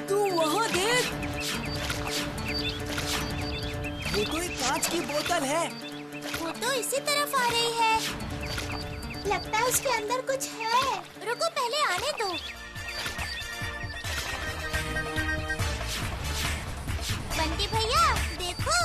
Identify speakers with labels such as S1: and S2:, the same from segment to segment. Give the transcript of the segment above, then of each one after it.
S1: तू वहाँ देख, वो तो एक कांच की बोतल है।
S2: वो तो इसी तरफ आ रही है। लगता है उसके अंदर कुछ है। रुको, पहले आने दो। बंटी भैया देखो।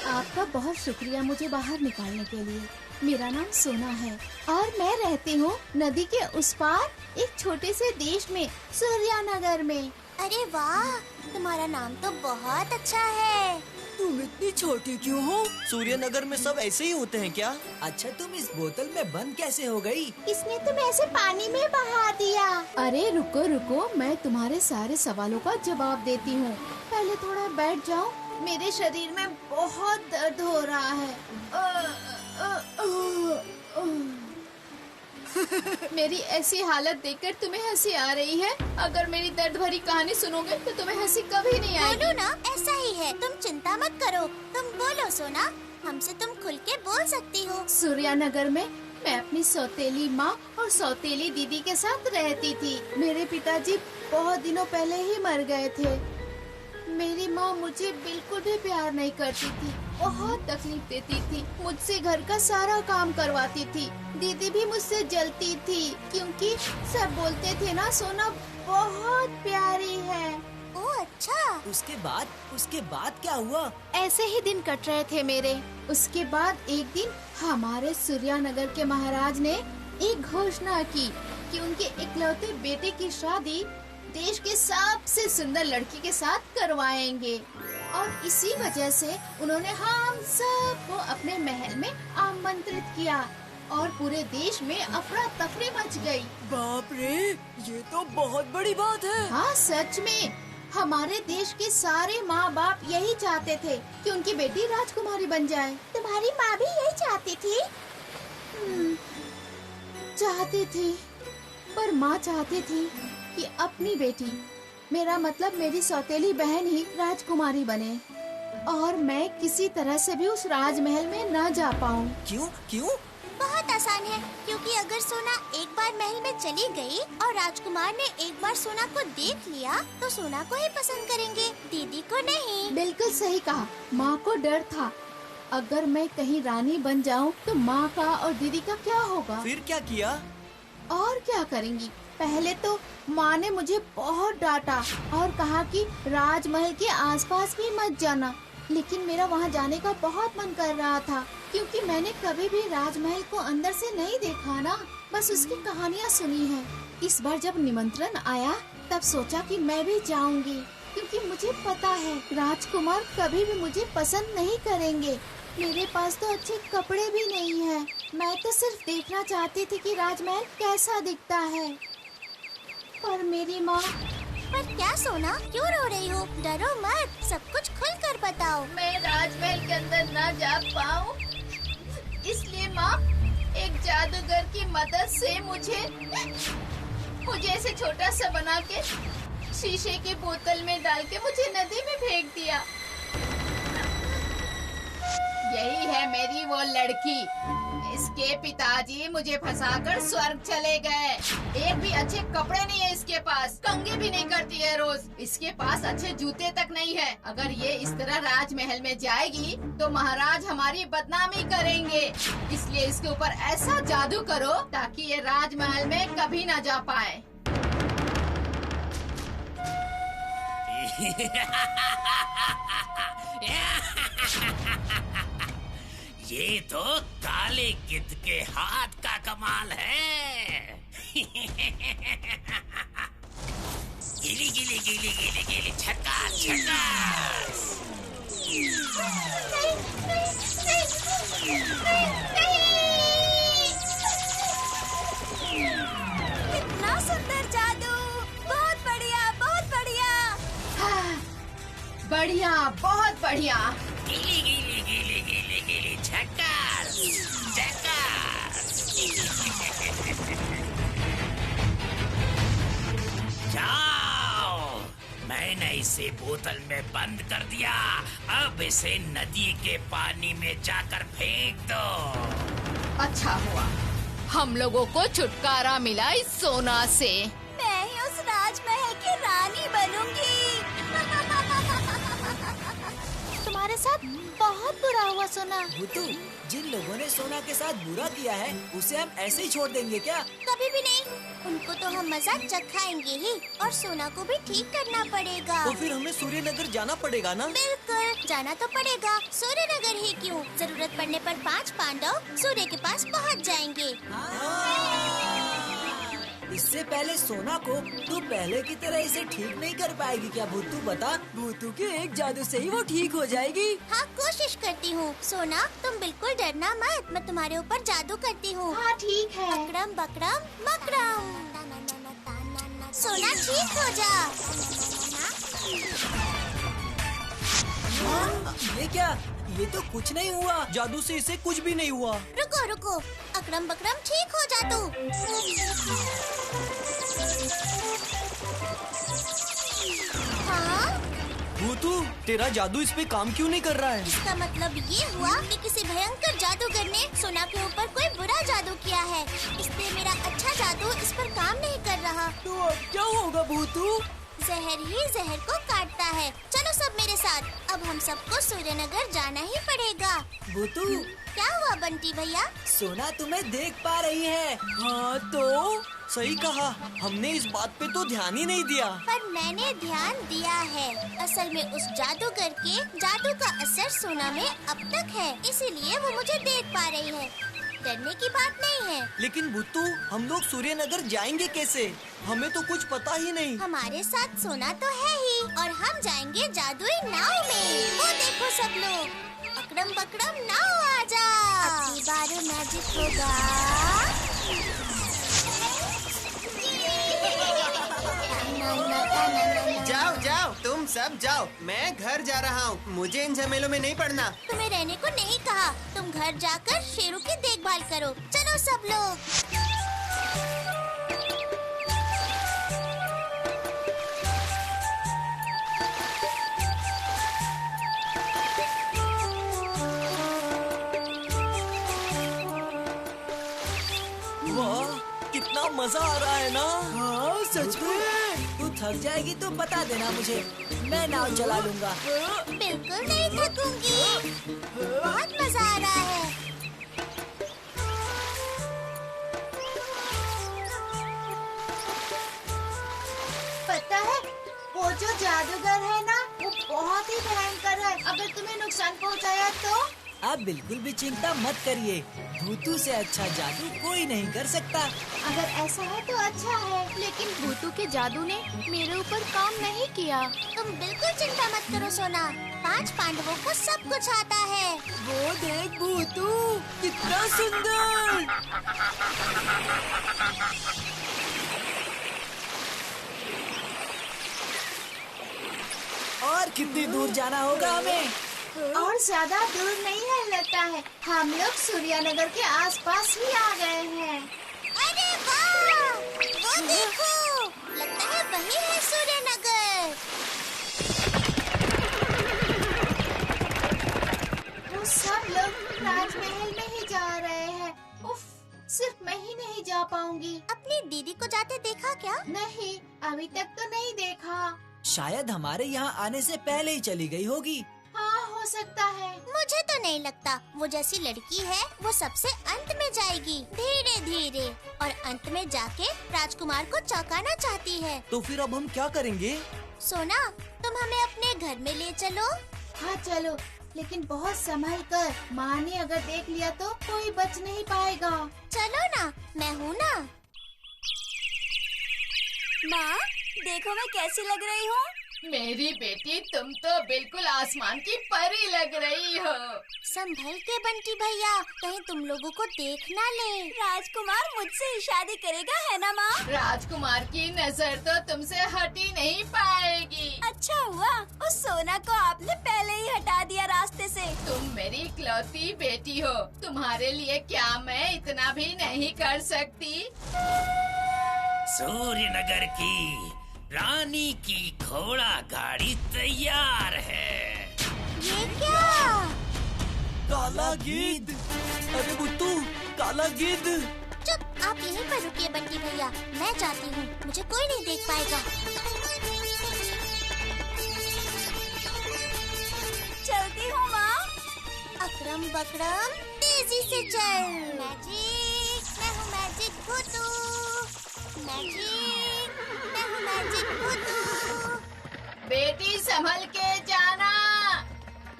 S3: आपका बहुत शुक्रिया मुझे बाहर निकालने के लिए। मेरा नाम सोना है और मैं रहती हूँ नदी के उस पार एक छोटे से देश में, सूर्यानगर में।
S2: अरे वाह, तुम्हारा नाम तो बहुत अच्छा है।
S1: तुम इतनी छोटी क्यों हो? सूर्यनगर में सब ऐसे ही होते हैं क्या? अच्छा, तुम इस बोतल में बंद कैसे हो गई?
S2: इसने तुम्हें ऐसे पानी में बहा दिया।
S3: अरे रुको रुको, मैं तुम्हारे सारे सवालों का जवाब देती हूँ। पहले थोड़ा बैठ जाओ, मेरे शरीर में बहुत दर्द हो रहा है। मेरी ऐसी हालत देखकर तुम्हें हंसी आ रही है। अगर मेरी दर्द भरी कहानी सुनोगे तो तुम्हें हंसी कभी नहीं आएगी।
S2: बोलो ना, ऐसा ही है। तुम चिंता मत करो। तुम बोलो सोना, हमसे तुम खुल के बोल सकती हो।
S3: सूर्यानगर में मैं अपनी सौतेली माँ और सौतेली दीदी के साथ रहती थी। मेरे पिताजी बहुत दिनों पहले ही मर गए थे। मेरी माँ मुझे बिल्कुल भी प्यार नहीं करती थी, बहुत तकलीफ देती थी, मुझसे घर का सारा काम करवाती थी। दीदी भी मुझसे जलती थी क्योंकि सब बोलते थे ना सोना बहुत प्यारी है।
S2: ओह अच्छा।
S1: उसके बाद क्या हुआ?
S3: ऐसे ही दिन कट रहे थे मेरे। उसके बाद एक दिन हमारे सूर्यानगर के महाराज ने एक घोषणा की कि उनके इकलौते बेटे की शादी देश के सबसे सुंदर लड़की के साथ करवाएंगे और इसी वजह से उन्होंने हम सबको अपने महल में आमंत्रित किया और पूरे देश में अफरा तफरी मच गई।
S1: बाप रे, ये तो बहुत बड़ी बात है।
S3: हाँ सच में, हमारे देश के सारे माँ बाप यही चाहते थे कि उनकी बेटी राजकुमारी बन जाए।
S2: तुम्हारी माँ भी यही चाहती थी?
S3: चाहती थी, पर माँ चाहती थी कि अपनी बेटी, मेरा मतलब मेरी सौतेली बहन ही राजकुमारी बने और मैं किसी तरह से भी उस राजमहल में न जा पाऊँ।
S1: क्यों क्यों?
S2: बहुत आसान है, क्योंकि अगर सोना एक बार महल में चली गई और राजकुमार ने एक बार सोना को देख लिया तो सोना को ही पसंद करेंगे, दीदी को नहीं।
S3: बिल्कुल सही कहा। माँ को डर था अगर मैं कहीं रानी बन जाऊँ तो माँ का और दीदी का क्या होगा।
S1: फिर क्या किया?
S3: और क्या करेंगी, पहले तो माँ ने मुझे बहुत डांटा और कहा कि राजमहल के आसपास भी मत जाना, लेकिन मेरा वहाँ जाने का बहुत मन कर रहा था क्योंकि मैंने कभी भी राजमहल को अंदर से नहीं देखा ना, बस उसकी कहानियाँ सुनी है। इस बार जब निमंत्रण आया तब सोचा कि मैं भी जाऊंगी क्योंकि मुझे पता है राजकुमार कभी भी मुझे पसंद नहीं करेंगे। मेरे पास तो अच्छे कपड़े भी नहीं है, मैं तो सिर्फ देखना चाहती थी कि राजमहल कैसा दिखता है। पर मेरी माँ।
S2: पर क्या सोना, क्यों रो रही हो? डरो मत, सब कुछ खुल कर बताओ।
S3: मैं राजमहल के अंदर न जा पाऊँ, इसलिए माँ एक जादूगर की मदद से मुझे ऐसे छोटा सा बना के शीशे की बोतल में डाल के मुझे नदी में फेंक दिया। यही है मेरी वो लड़की। इसके पिताजी मुझे फंसाकर स्वर्ग चले गए। एक भी अच्छे कपड़े नहीं है इसके पास, कंघी भी नहीं करती है रोज, इसके पास अच्छे जूते तक नहीं है। अगर ये इस तरह राजमहल में जाएगी तो महाराज हमारी बदनामी करेंगे, इसलिए इसके ऊपर ऐसा जादू करो ताकि ये राजमहल में कभी न जा पाए।
S4: ये तो काले गिद्ध के हाथ का कमाल है। गिली गिली गिली गिली गिली छक्का छक्का।
S2: इतना सुंदर जादू, बहुत बढ़िया, बहुत बढ़िया।
S3: हाँ, बढ़िया, बहुत बढ़िया।
S4: गिली गिली गिली गिली गिली छक्का छक्का। जाओ, मैंने इसे बोतल में बंद कर दिया, अब इसे नदी के पानी में जाकर फेंक दो।
S3: अच्छा हुआ,
S5: हम लोगों को छुटकारा मिला इस सोना से।
S2: मैं ही उस राजमहल की रानी बनूंगी।
S3: तुम्हारे साथ बहुत बुरा हुआ सोना।
S1: भूतू, जिन लोगों ने सोना के साथ बुरा किया है उसे हम ऐसे ही छोड़ देंगे क्या?
S2: कभी भी नहीं। उनको तो हम मजाक चखाएंगे ही और सोना को भी ठीक करना पड़ेगा।
S1: तो फिर हमें सूर्यनगर जाना पड़ेगा ना?
S2: बिल्कुल जाना तो पड़ेगा। सूर्यनगर ही क्यों, जरूरत पड़ने पर 5 पांडव सूर्य के पास पहुंच जाएंगे।
S1: इससे पहले सोना को तू पहले की तरह इसे ठीक नहीं कर पाएगी क्या भूतू? बता, भूतू के एक जादू से ही वो ठीक हो जाएगी।
S2: हाँ, कोशिश करती हूँ। सोना, तुम बिल्कुल डरना मत, मैं तुम्हारे ऊपर जादू करती हूँ।
S3: हाँ ठीक है।
S2: अकड़म बकड़म मकड़म। सोना ठीक हो जा।
S1: ये क्या? ये तो कुछ नहीं हुआ। जादू से इसे कुछ भी नहीं हुआ।
S2: रुको रुको, अकड़म बकड़म ठीक हो जा तू। हाँ,
S1: भूतू, तेरा जादू इस पे काम क्यों नहीं कर रहा है?
S2: इसका मतलब ये हुआ कि किसी भयंकर जादूगर ने सोना के ऊपर कोई बुरा जादू किया है, इसलिए मेरा अच्छा जादू इस पर काम नहीं कर रहा।
S1: तो अब क्या होगा भूतू?
S2: जहर ही जहर को काटता है। चलो सब मेरे साथ, अब हम सबको सूर्यनगर जाना ही पड़ेगा।
S1: भूतू,
S2: क्या हुआ बंटी भैया?
S1: सोना तुम्हें देख पा रही है। हाँ तो सही कहा, हमने इस बात पे तो ध्यान ही नहीं दिया।
S2: पर मैंने ध्यान दिया है। असल में उस जादूगर के जादू का असर सोना में अब तक है, इसीलिए वो मुझे देख पा रही है। डरने की बात नहीं है।
S1: लेकिन भूतू, हम लोग सूर्यनगर जाएंगे कैसे? हमें तो कुछ पता ही नहीं।
S2: हमारे साथ सोना तो है ही, और हम जाएंगे जादुई नाव में। वो देखो सब लोग, अकड़म बकड़म नाव आजा। अबकी बार मैजिक होगा।
S6: जाओ जाओ, तुम सब जाओ, मैं घर जा रहा हूँ। मुझे इन झमेलों में नहीं पड़ना।
S2: तुम्हें रहने को नहीं कहा, तुम घर जाकर शेरों की देखभाल करो। चलो सब लोग।
S1: वाह, कितना मजा आ रहा है ना? हाँ सच में। तू थक जाएगी तो बता देना मुझे, मैं नाव चला लूंगा।
S2: बिल्कुल नहीं थकूंगी, बहुत मजा आ रहा है।
S3: पता है, वो जो जादूगर है ना, वो बहुत ही भयंकर है। अगर तुम्हें नुकसान पहुंचाया तो?
S1: आप बिल्कुल भी चिंता मत करिए, भूतू से अच्छा जादू कोई नहीं कर सकता।
S3: अगर ऐसा है तो अच्छा है, लेकिन भूतू के जादू ने मेरे ऊपर काम नहीं किया।
S2: तुम बिल्कुल चिंता मत करो सोना, 5 पांडवों को सब कुछ आता है।
S1: वो देख भूतू, कितना सुंदर। और कितनी दूर जाना होगा हमें?
S3: और ज्यादा दूर नहीं है लगता है। हम लोग सूर्यनगर के आसपास ही आ गए हैं।
S2: अरे वाह, वो देखो, लगता है वही है सूर्यनगर।
S3: वो सब लोग राजमहल में ही जा रहे हैं। उफ, सिर्फ मैं ही नहीं जा पाऊंगी।
S2: अपनी दीदी को जाते देखा क्या?
S3: नहीं, अभी तक तो नहीं देखा।
S1: शायद हमारे यहाँ आने से पहले ही चली गई होगी।
S3: हाँ, हो सकता है।
S2: मुझे तो नहीं लगता। वो जैसी लड़की है, वो सबसे अंत में जाएगी, धीरे धीरे, और अंत में जाके राजकुमार को चौंकाना चाहती है।
S1: तो फिर अब हम क्या करेंगे?
S2: सोना, तुम हमें अपने घर में ले चलो।
S3: हाँ चलो, लेकिन बहुत संभल कर। माँ ने अगर देख लिया तो कोई बच नहीं पाएगा।
S2: चलो ना, मैं हूँ ना। माँ, देखो मैं कैसी लग रही हूँ।
S5: मेरी बेटी, तुम तो बिल्कुल आसमान की परी लग रही हो।
S2: संभल के बंटी भैया, कहीं तुम लोगों को देख ना ले। राजकुमार मुझसे ही शादी करेगा, है ना माँ?
S5: राजकुमार की नजर तो तुमसे हटी नहीं पाएगी।
S2: अच्छा हुआ उस सोना को आपने पहले ही हटा दिया रास्ते से।
S5: तुम मेरी इकलौती बेटी हो, तुम्हारे लिए क्या मैं इतना भी नहीं कर सकती?
S4: सूर्यनगर की रानी की घोड़ा गाड़ी तैयार है।
S2: ये क्या?
S1: काला गिद्ध। अरे बुत्तू, काला गिद्ध।
S2: चुप आप यहीं पर रुकिए बंटी भैया, मैं जाती हूँ, मुझे कोई नहीं देख पाएगा। चलती हूँ माँ। अकरम बकरम तेजी से चल। मैजिक, मैं हूँ मैजिक भूतू। मैजिक, मैं हूँ मैजिक भूतू।
S5: बेटी संभल के जाना।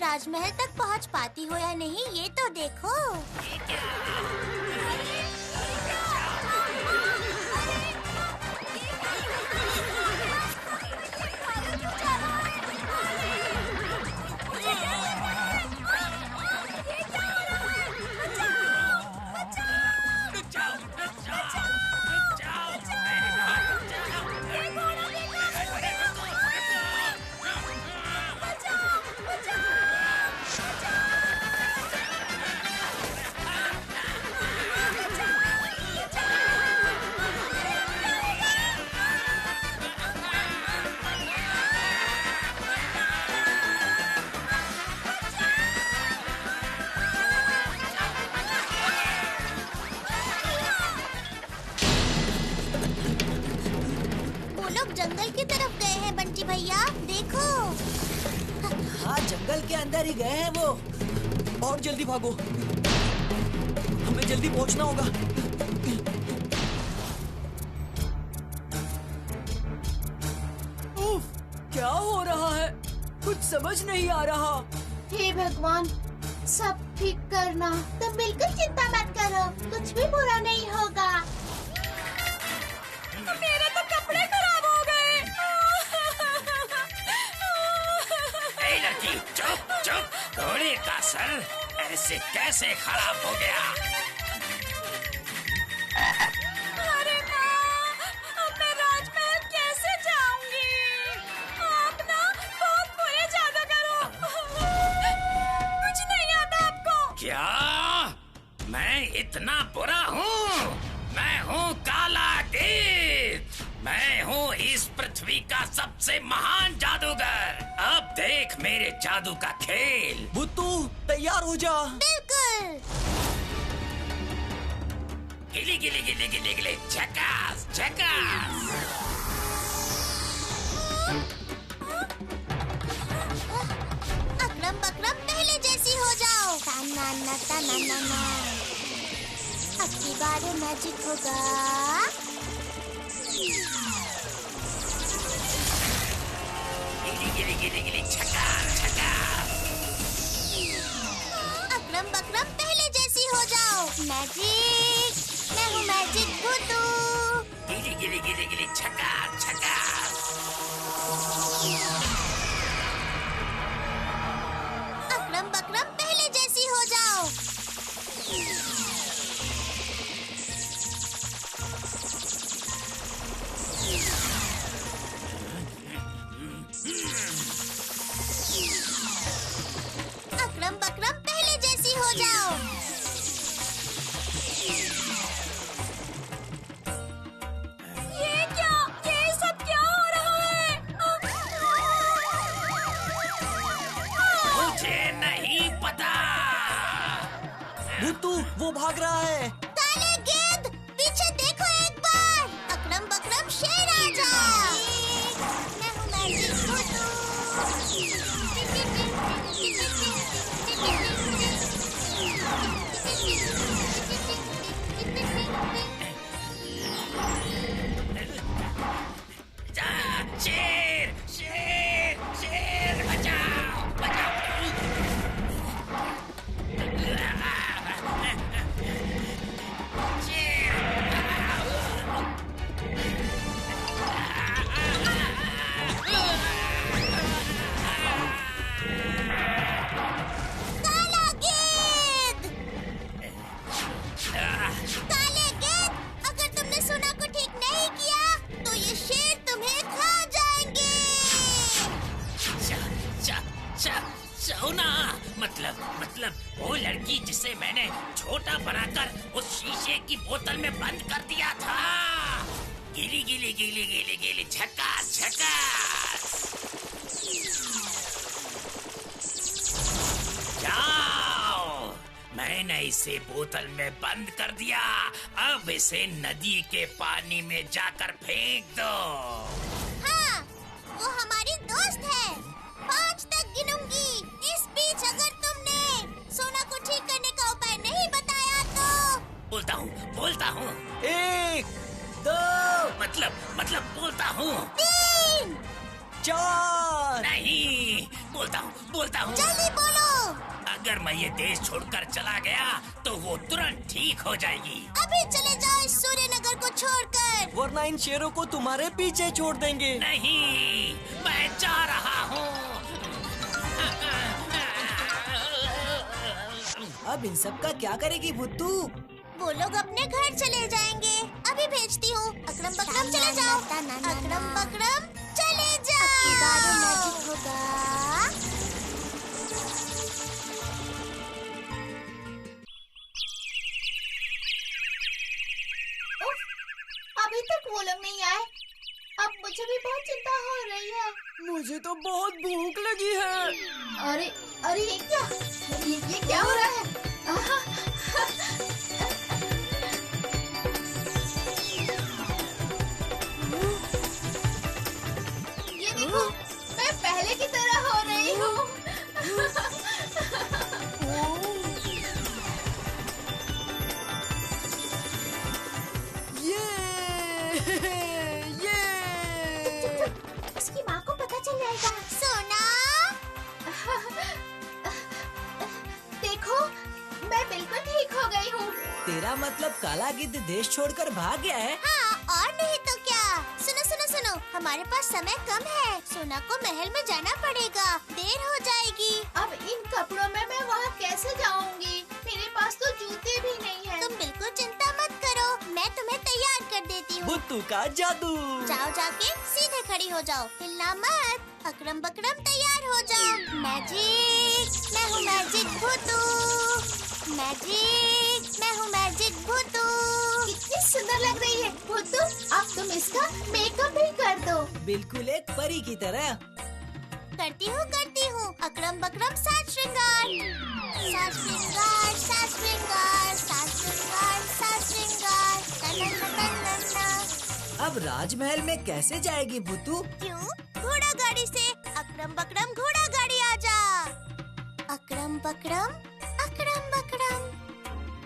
S2: राजमहल तक पहुँच पाती हो या नहीं ये तो देखो। जंगल की तरफ गए हैं बंटी भैया, देखो।
S1: हाँ, जंगल के अंदर ही गए हैं वो। और जल्दी भागो, हमें जल्दी पहुंचना होगा। उफ, क्या हो रहा है? कुछ समझ नहीं आ रहा।
S3: हे भगवान, सब ठीक करना। तुम बिल्कुल चिंता मत करो, कुछ भी बुरा नहीं होगा।
S2: मेरे तो कपड़े खराब हो गए।
S4: ए लड़की, चुप चुप। घोड़े का सर ऐसे कैसे खराब हो गया?
S2: अरे माँ, अब मैं राजमहल कैसे जाऊंगी? आप ना बहुत बुरे जादूगर हो। कुछ नहीं आता आपको।
S4: क्या मैं इतना बुरा हूँ? मैं हूँ काला गिद्ध। मैं हूँ इस पृथ्वी का सबसे महान जादूगर। अब देख मेरे जादू का खेल।
S1: भुत्तू, तैयार हो जा।
S2: बिल्कुल।
S4: गिली गिली गिली गिली गिली, झकास झकास।
S2: अकरम बकरम पहले जैसी हो जाओ। ताना ना ताना ना ना। अब की बार मैजिक होगा।
S4: गिली गिली गिली गिली, झकास झकास।
S2: अकरम बकरम पहले जैसी हो जाओ। मैजिक, मैं हूँ मैजिक भूतू।
S4: गिली गिली गिली गिली, झकास झकास।
S2: अकरम बकरम पहले जैसी हो जाओ। अकरम बकरम पहले जैसी हो जाओ। ये क्या? ये सब क्या हो रहा है?
S4: मुझे नहीं पता।
S1: भुत्तू, वो भाग रहा है।
S2: काले गिद्ध, पीछे देखो एक बार। अकरम बकरम शेर आजा। मैं हूँ मैजिक भूतू।
S4: शेर शेर शेर, बचाओ बचाओ।
S2: काला गिद्ध, काले गिद्ध, अगर तुमने सुना को ठीक नहीं किया तो ये शेर तुम्हें खा जाएंगे।
S4: सोना, मतलब वो लड़की जिसे मैंने छोटा बनाकर उस शीशे की बोतल में बंद कर दिया था। गिली गिली गिली गिली गिली, झकास झकास। जाओ, मैं मैंने इसे बोतल में बंद कर दिया। अब इसे नदी के पानी में जाकर फेंक दो।
S2: हाँ, वो हमारी दोस्त है। 5 तक गिनूंगी। इस बीच अगर तुमने सोना को ठीक करने का उपाय नहीं बताया तो
S4: बोलता हूँ
S1: 1, 2,
S4: मतलब बोलता हूँ
S2: 3।
S1: 4।
S4: नहीं, बोलता हूँ।
S2: जल्दी बोलो।
S4: अगर मैं ये देश छोड़कर चला गया तो वो तुरंत ठीक हो जाएगी।
S2: अभी चले जाओ इस सूर्यनगर को छोड़कर।
S1: वरना इन शेरों को तुम्हारे पीछे छोड़ देंगे।
S4: नहीं, मैं जा रहा हूँ।
S1: अब इन सब का क्या करेगी भुत्तू?
S2: वो लोग अपने घर चले जाएंगे। अभी भेजती हूँ। अकरम बकरम चले जाओ। अकरम बकरम चले जाओ। होगा।
S3: अभी तक वो लोग नहीं आए। अब मुझे भी बहुत चिंता हो रही है।
S1: मुझे तो बहुत भूख लगी है।
S3: अरे ये क्या हो रहा है? ये देखो, मैं पहले की तरह हो रही हूँ। उसकी माँ को पता चल जाएगा।
S2: सोना,
S3: देखो, मैं बिल्कुल ठीक हो गई हूँ।
S1: तेरा मतलब काला गिद्ध देश छोड़कर भाग गया है?
S2: हाँ, और नहीं तो क्या। सुनो, हमारे पास समय कम है। सोना को महल में जाना पड़ेगा। देर हो जाएगी।
S3: अब इन कपड़ों में मैं वहाँ कैसे जाऊँगी? मेरे पास तो जूते भी नहीं है।
S2: तुम बिल्कुल चिंता मत करो। मैं तुम्हें तैयार कर देती हूँ।
S1: भुत्तू का जादू।
S2: जाओ, जाके सीधे खड़ी हो जाओ। हिलना मत। अकरम बकरम तैयार हो जाओ। मैजिक, मैं हूँ मैजिक भुत्तू। मैं हूँ मैजिक भुत्तू।
S3: कितनी सुंदर लग रही है भुत्तू। अब तुम इसका मेकअप भी कर दो।
S1: बिल्कुल एक परी की तरह।
S2: करती हूँ। अकरम बकरम साज श्रृंगार। साज श्रृंगार, साज श्रृंगार, साज श्रृंगार, साज श्रृंगार।
S1: अब राजमहल में कैसे जाएगी भुत्तू?
S2: क्यों? घोड़ा गाड़ी से। अकरम बकरम घोड़ा गाड़ी आजा। अकरम बकरम, अकरम बकरम।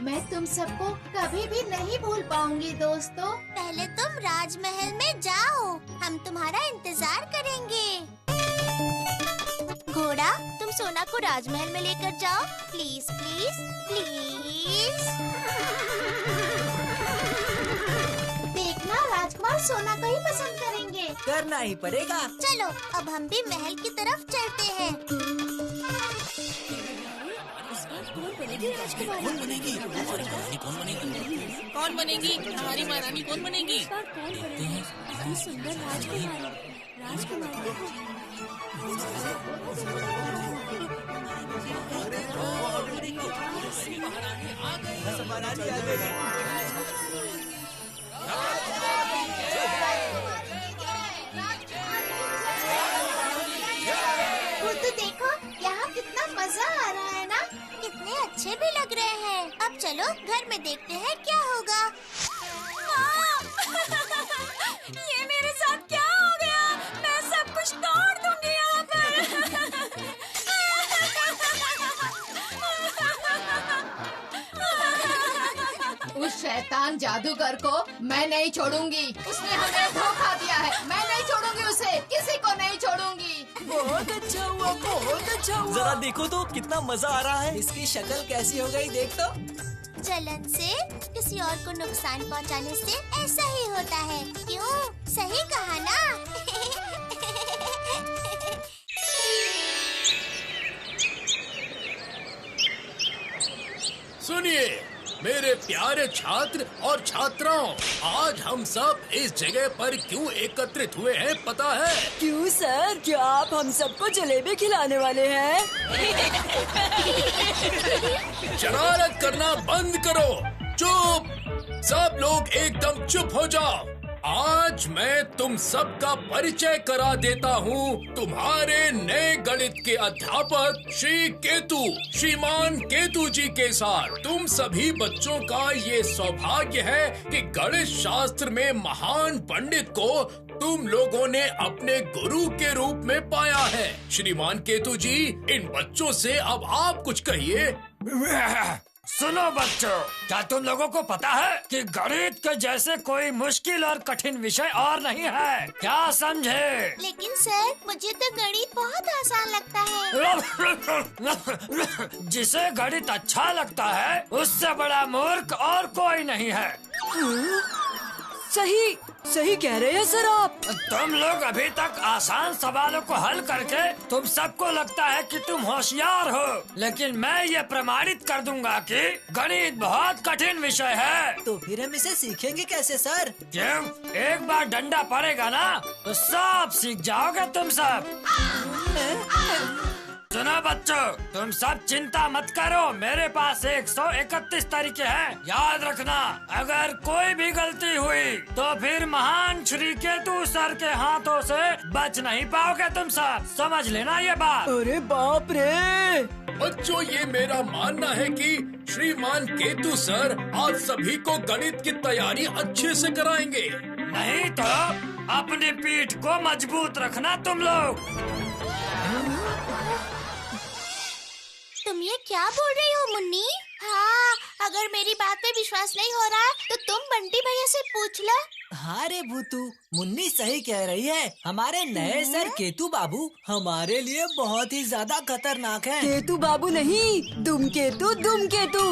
S3: मैं तुम सबको कभी भी नहीं भूल पाऊंगी दोस्तों।
S2: पहले तुम राजमहल में जाओ। हम तुम्हारा इंतजार करेंगे। घोड़ा, तुम सोना को राजमहल में लेकर जाओ। Please please please.
S3: देखना, राजकुमार सोना को ही पसंद करेंगे।
S1: करना ही पड़ेगा।
S2: चलो, अब हम भी महल की तरफ चलते हैं।
S4: कौन बनेगी? हमारी महारानी कौन बनेगी?
S2: सुंदर
S3: तो देखो, यहाँ कितना मजा आ रहा है ना?
S2: कितने अच्छे भी लग रहे हैं। अब चलो घर में देखते हैं क्या होगा। ये मेरे साथ क्या हो गया? मैं सब कुछ तोड़ दूंगी यहाँ पर।
S5: उस शैतान जादूगर को मैं नहीं छोड़ूंगी। उसने हमें धोखा दिया है। मैं नहीं छोड़ूंगी उसे। किसी को नहीं छोड़ूंगी।
S1: बहुत अच्छा हुआ, बहुत अच्छा हुआ। जरा देखो तो कितना मजा आ रहा है। इसकी शक्ल कैसी हो गई देख तो।
S2: जलन से, किसी और को नुकसान पहुंचाने से ऐसा ही होता है। क्यों? सही कहा ना?
S7: सुनिए मेरे प्यारे छात्र और छात्राओं, आज हम सब इस जगह पर क्यों एकत्रित हुए हैं पता है?
S1: क्यों सर? क्या आप हम सबको जलेबी खिलाने वाले हैं?
S7: शरारत करना बंद करो। चुप, सब लोग एकदम चुप हो जाओ। आज मैं तुम सबका परिचय करा देता हूँ तुम्हारे नए गणित के अध्यापक श्री केतु, श्रीमान केतु जी के साथ। तुम सभी बच्चों का ये सौभाग्य है कि गणित शास्त्र में महान पंडित को तुम लोगों ने अपने गुरु के रूप में पाया है। श्रीमान केतु जी, इन बच्चों से अब आप कुछ कहिए।
S8: सुनो बच्चों, क्या तुम लोगों को पता है कि गणित के जैसे कोई मुश्किल और कठिन विषय और नहीं है? क्या समझे?
S2: लेकिन सर, मुझे तो गणित बहुत आसान लगता है।
S8: जिसे गणित अच्छा लगता है उससे बड़ा मूर्ख और कोई नहीं है।
S1: सही सही कह रहे हैं सर आप।
S8: तुम लोग अभी तक आसान सवालों को हल करके तुम सबको लगता है कि तुम होशियार हो, लेकिन मैं ये प्रमाणित कर दूंगा कि गणित बहुत कठिन विषय है।
S1: तो फिर हम इसे सीखेंगे कैसे सर?
S8: क्यों? एक बार डंडा पड़ेगा ना तो सब सीख जाओगे तुम सब। सुनो बच्चों, तुम सब चिंता मत करो, मेरे पास 131 तरीके हैं। याद रखना, अगर कोई भी गलती हुई तो फिर महान श्री केतु सर के हाथों से बच नहीं पाओगे तुम सब। समझ लेना ये बात।
S1: अरे बाप रे!
S7: बच्चों, ये मेरा मानना है कि श्रीमान केतु सर आप सभी को गणित की तैयारी अच्छे से कराएंगे।
S8: नहीं तो अपनी पीठ को मजबूत रखना तुम लोग।
S2: तुम ये क्या बोल रही हो मुन्नी? हाँ, अगर मेरी बात पे विश्वास नहीं हो रहा तो तुम बंटी भैया से पूछ लो।
S1: हाँ रे भूतू, मुन्नी सही कह रही है। हमारे नए सर केतु बाबू हमारे लिए बहुत ही ज्यादा खतरनाक हैं।
S9: केतु बाबू नहीं, धूमकेतु धूमकेतु।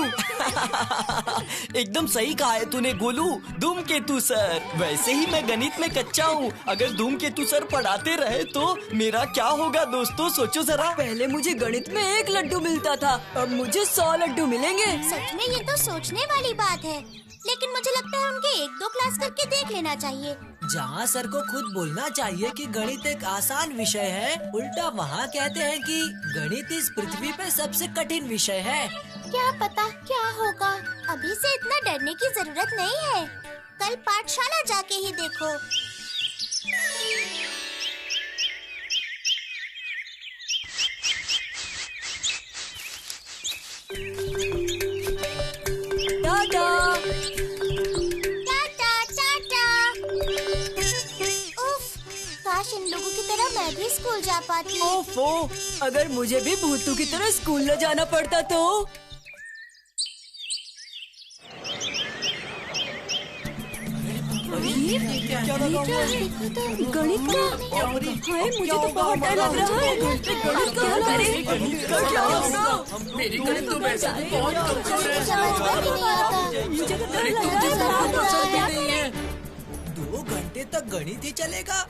S10: एकदम सही कहा है तूने गोलू, धूमकेतु सर। वैसे ही मैं गणित में कच्चा हूँ, अगर धूमकेतु सर पढ़ाते रहे तो मेरा क्या होगा दोस्तों, सोचो जरा।
S9: पहले मुझे गणित में 1 लड्डू मिलता था, अब मुझे 100 लड्डू मिलेंगे।
S2: सच में ये तो सोचने वाली बात है, लेकिन मुझे लगता है उनके 1-2 क्लास करके देख लेना चाहिए।
S1: जहाँ सर को खुद बोलना चाहिए कि गणित एक आसान विषय है, उल्टा वहाँ कहते हैं कि गणित इस पृथ्वी पे सबसे कठिन विषय है।
S2: क्या पता क्या होगा, अभी से इतना डरने की जरूरत नहीं है। कल पाठशाला जाके ही देखो।
S9: टाटा
S2: टाटा टाटा। उफ, काश इन लोगों की तरह मैं भी स्कूल जा पाती।
S9: ओफो, अगर मुझे भी भूतू की तरह स्कूल न जाना पड़ता तो। गणित का? हाय, मुझे तो बहुत डर लग रहा है। गणित का हल करें।
S7: मेरी गणित तो वैसे भी बहुत कमजोर है।
S2: समझ में नहीं आता।
S9: मुझे तो डर लग रहा है।
S1: 2 घंटे तक गणित ही चलेगा?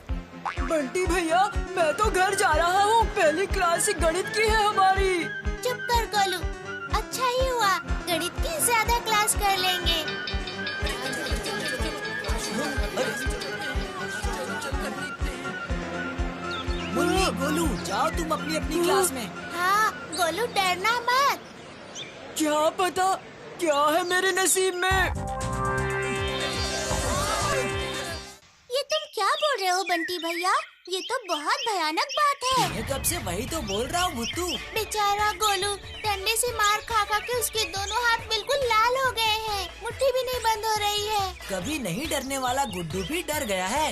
S9: बंटी भैया, मैं तो घर जा रहा हूँ, पहली क्लास ही गणित की है हमारी।
S2: चुप कर गोलू, अच्छा ही हुआ, गणित की ज्यादा क्लास कर लेंगे।
S1: मुन्नी, गोलू, जाओ तुम अपनी अपनी क्लास में।
S2: हाँ, गोलू डरना मत।
S9: क्या पता क्या है मेरे नसीब में।
S2: ये तुम क्या बोल रहे हो बंटी भैया? ये तो बहुत भयानक बात है।
S1: मैं कब से वही तो बोल रहा हूँ भुत्तू।
S2: बेचारा गोलू, डंडे से मार खा खा के उसके दोनों हाथ बिल्कुल लाल हो गए हैं, मुट्ठी भी नहीं बंद हो रही है।
S1: कभी नहीं डरने वाला गुड्डू भी डर गया है।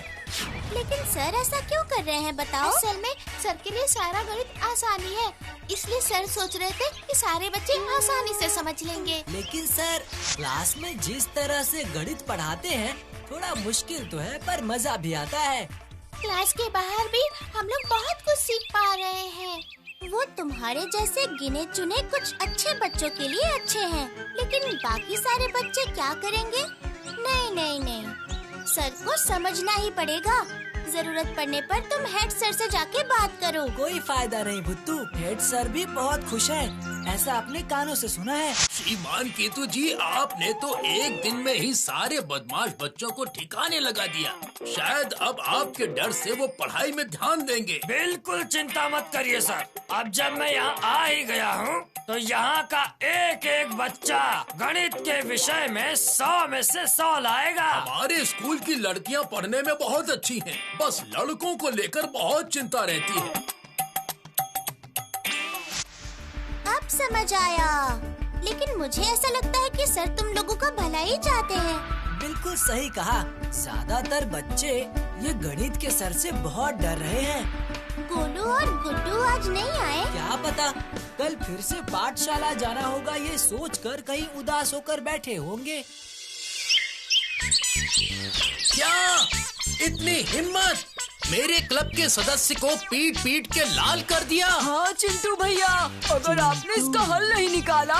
S2: लेकिन सर ऐसा क्यों कर रहे हैं बताओ? असल में सर के लिए सारा गणित आसानी है, इसलिए सर सोच रहे थे कि सारे बच्चे आसानी से समझ लेंगे।
S1: लेकिन सर, क्लास में जिस तरह से गणित पढ़ाते हैं थोड़ा मुश्किल तो है, पर मजा भी आता है।
S2: क्लास के बाहर भी हम लोग बहुत कुछ सीख पा रहे हैं। वो तुम्हारे जैसे गिने चुने कुछ अच्छे बच्चों के लिए अच्छे हैं, लेकिन बाकी सारे बच्चे क्या करेंगे? नहीं नहीं नहीं, सर को समझना ही पड़ेगा। जरूरत पड़ने पर तुम हेड सर से जाके बात करो।
S1: कोई फायदा नहीं भुत्तू, हेड सर भी बहुत खुश हैं। ऐसा अपने कानों से सुना है।
S7: श्रीमान केतु जी, आपने तो एक दिन में ही सारे बदमाश बच्चों को ठिकाने लगा दिया। शायद अब आपके डर से वो पढ़ाई में ध्यान देंगे।
S8: बिल्कुल चिंता मत करिए सर। अब जब मैं यहाँ आ ही गया हूँ तो यहाँ का एक एक बच्चा गणित के विषय में 100 में से 100 लाएगा।
S7: हमारे स्कूल की लड़कियाँ पढ़ने में बहुत अच्छी हैं, बस लड़कों को लेकर बहुत चिंता रहती है।
S2: अब समझ आया, लेकिन मुझे ऐसा लगता है कि सर तुम लोगों का भला ही चाहते हैं।
S1: बिल्कुल सही कहा। ज्यादातर बच्चे ये गणित के सर से बहुत डर रहे हैं।
S2: गोलू और गुड्डू आज नहीं आए।
S1: क्या पता, कल फिर से पाठशाला जाना होगा ये सोचकर कहीं उदास होकर बैठे होंगे।
S7: क्या इतनी हिम्मत! मेरे क्लब के सदस्य को पीट पीट के लाल कर दिया।
S9: हाँ चिंटू भैया, अगर आपने इसका हल नहीं निकाला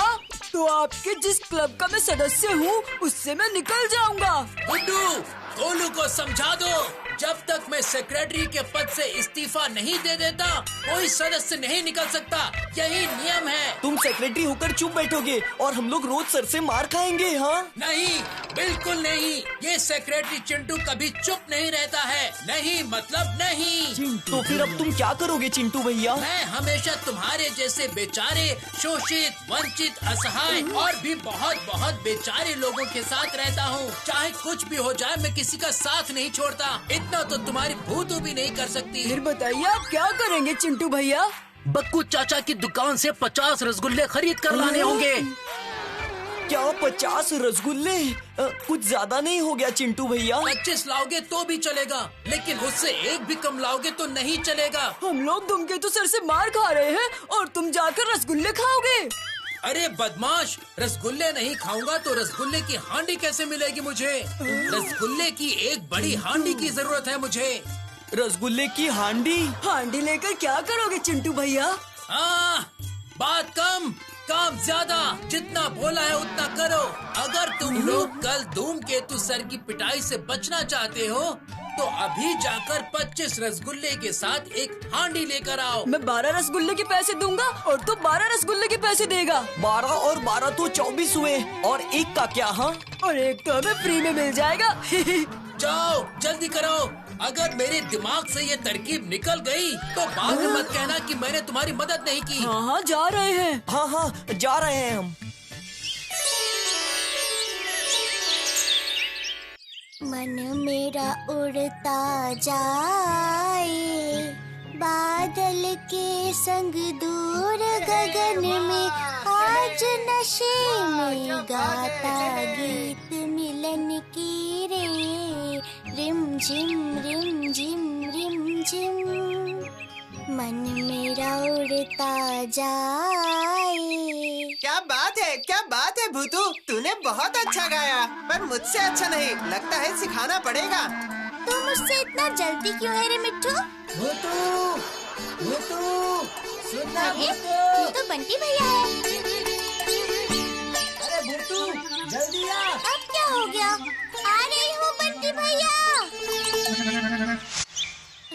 S9: तो आपके जिस क्लब का मैं सदस्य हूँ उससे मैं निकल जाऊंगा।
S7: गुड्डू, गोलू को समझा दो, जब तक मैं सेक्रेटरी के पद से इस्तीफा नहीं दे देता कोई सदस्य नहीं निकल सकता। यही नियम है।
S10: तुम सेक्रेटरी होकर चुप बैठोगे और हम लोग रोज सर से मार खाएंगे। हाँ
S7: नहीं, बिल्कुल नहीं। ये सेक्रेटरी चिंटू कभी चुप नहीं रहता है। नहीं मतलब नहीं।
S10: तो फिर अब तुम क्या करोगे चिंटू भैया?
S7: मैं हमेशा तुम्हारे जैसे बेचारे, शोषित, वंचित, असहाय और भी बहुत बहुत बेचारे लोगों के साथ रहता हूँ। चाहे कुछ भी हो जाए, मैं किसी का साथ नहीं छोड़ता। इतना तो तुम्हारी भूतू भी नहीं कर सकती।
S9: फिर बताइए आप क्या करेंगे चिंटू भैया?
S7: बक्कू चाचा की दुकान से 50 रसगुल्ले खरीद कर लाने होंगे।
S10: क्या 50 रसगुल्ले? कुछ ज्यादा नहीं हो गया चिंटू भैया?
S7: 25 लाओगे तो भी चलेगा, लेकिन उससे एक भी कम लाओगे तो नहीं चलेगा।
S9: हम लोग धूमकेतु सर से मार खा रहे हैं और तुम जाकर रसगुल्ले खाओगे?
S7: अरे बदमाश, रसगुल्ले नहीं खाऊंगा तो रसगुल्ले की हांडी कैसे मिलेगी मुझे? रसगुल्ले की एक बड़ी हांडी की जरूरत है मुझे।
S10: रसगुल्ले की हांडी?
S9: हांडी लेकर क्या करोगे चिंटू भैया?
S7: हाँ, बात कम काम ज्यादा। जितना बोला है उतना करो। अगर तुम लोग कल धूमकेतु सर की पिटाई से बचना चाहते हो तो अभी जाकर 25 रसगुल्ले के साथ एक हांडी लेकर आओ।
S9: मैं 12 रसगुल्ले के पैसे दूंगा और तू 12 रसगुल्ले के पैसे देगा।
S10: 12 और 12 तो 24 हुए, और एक का क्या? हाँ,
S9: और एक तो हमें फ्री में मिल जाएगा।
S7: जाओ जल्दी करो। अगर मेरे दिमाग से ये तरकीब निकल गई तो बाद में मत कहना कि मैंने तुम्हारी मदद नहीं की।
S9: हाँ हाँ जा रहे हैं।
S10: हाँ जा रहे हैं हम।
S2: मन मेरा उड़ता जाए बादल के संग दूर गगन में, आज नशे में गाता गीत मिलन की रे, रिम झिम रिम झिम रिम झिम। मन मेरा उड़ता जाए।
S6: क्या बात है भूतू, तूने बहुत अच्छा गाया, पर मुझसे अच्छा नहीं। लगता है सिखाना पड़ेगा।
S2: तू मुझसे इतना जल्दी क्यों है रे मिट्ठू?
S1: भूतू, भूतू, सुनना भूतू।
S2: ये तो बंटी भैया है।
S1: अरे भूतू, जल्दी आ।
S2: अब क्या हो गया? आ रही हूँ बंटी भैया।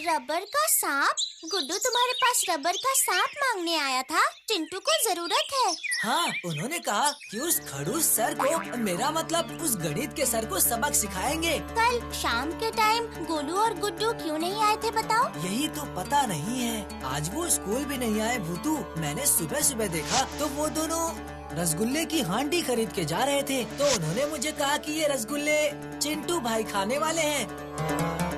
S2: रबर का सांप? गुड्डू तुम्हारे पास रबर का सांप मांगने आया था। चिंटू को जरूरत है।
S1: हाँ, उन्होंने कहा कि उस खड़ूस सर को, मेरा मतलब उस गणित के सर को सबक सिखाएंगे।
S2: कल शाम के टाइम गोलू और गुड्डू क्यों नहीं आए थे बताओ?
S1: यही तो पता नहीं है। आज वो स्कूल भी नहीं आए भूतू। मैंने सुबह सुबह देखा तो वो दोनों रसगुल्ले की हांडी खरीद के जा रहे थे। तो उन्होंने मुझे कहा कि ये रसगुल्ले चिंटू भाई खाने वाले हैं।